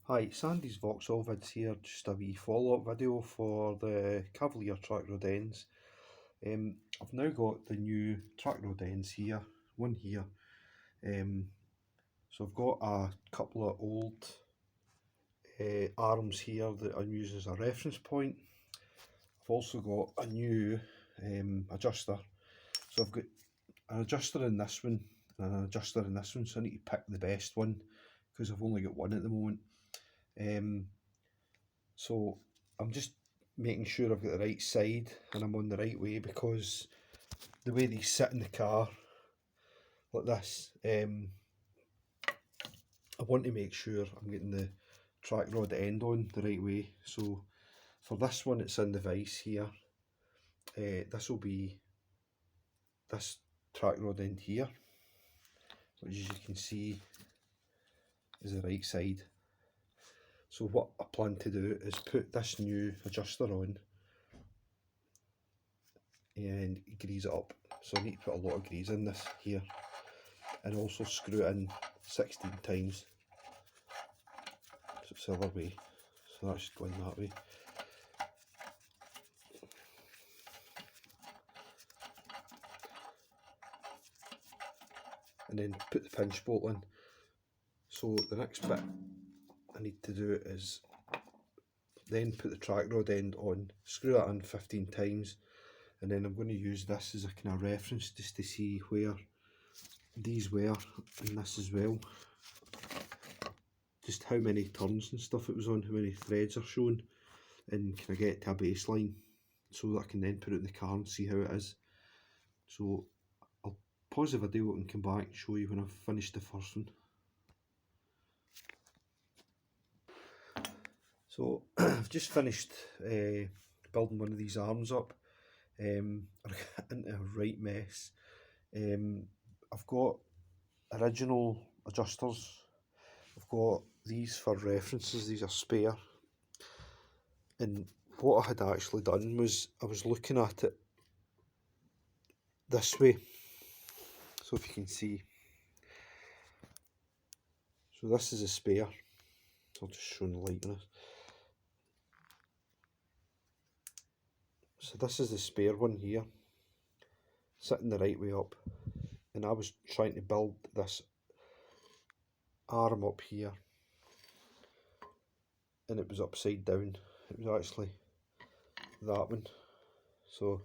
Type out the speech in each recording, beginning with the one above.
Hi, Sandy's Vauxhall Vids here, just a wee follow-up video for the Cavalier track rod ends. I've now got the new track rod ends here, one here. So I've got a couple of old arms here that I'm using as a reference point. I've also got a new adjuster. So I've got an adjuster in this one and an adjuster in this one, so I need to pick the best one because I've only got one at the moment. So I'm just making sure I've got the right side and I'm on the right way, because the way these sit in the car like this, I want to make sure I'm getting the track rod end on the right way. So for this one, it's in the vise here. This will be this track rod end here, which, as you can see, is the right side. So what I plan to do is put this new adjuster on and grease it up. So I need to put a lot of grease in this here, and also screw it in 16 times. So it's the other way, so that's going that way. And then put the pinch bolt in. So the next bit I need to do is then put the track rod end on, screw that in 15 times, and then I'm going to use this as a kind of reference just to see where these were, and this as well. Just how many turns and stuff it was on, how many threads are shown, and can I get to a baseline so that I can then put it in the car and see how it is. So I'll pause the video and come back and show you when I've finished the first one. So I've just finished building one of these arms up. I'm into a right mess. I've got original adjusters. I've got these for references, these are spare. And what I had actually done was I was looking at it this way. So if you can see, so this is a spare. So I'll just show the light on it. So this is the spare one here, sitting the right way up, and I was trying to build this arm up here, and it was upside down. It was actually that one. So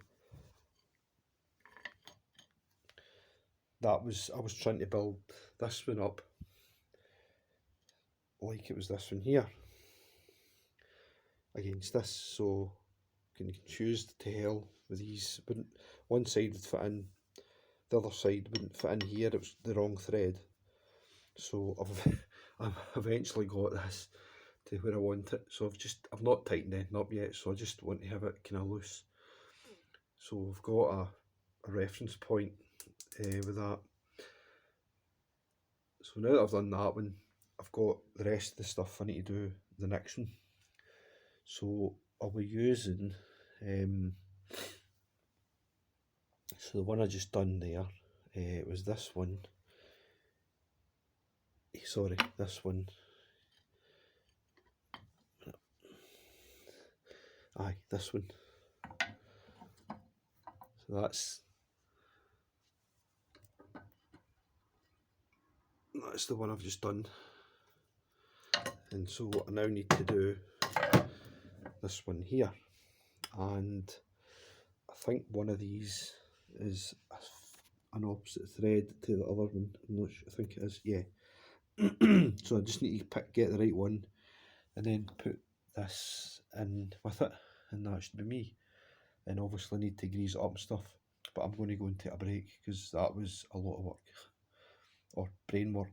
that was, I was trying to build this one up like it was this one here against this, so getting confused to hell with these. Wouldn't, one side would fit in, the other side wouldn't fit in here, it was the wrong thread. So I've eventually got this to where I want it. So I've not tightened it up yet, so I just want to have it kind of loose. So I've got a reference point with that. So now that I've done that one, I've got the rest of the stuff I need to do the next one. So I'll be using, so the one I just done there, it was this one, sorry, this one, aye, this one. So that's the one I've just done. And so what I now need to do, this one here, and I think one of these is an opposite thread to the other one. I'm not sure, I think it is, yeah. So I just need to get the right one and then put this in with it, and that should be me. And obviously I need to grease it up and stuff, but I'm going to go and take a break because that was a lot of work, or brain work.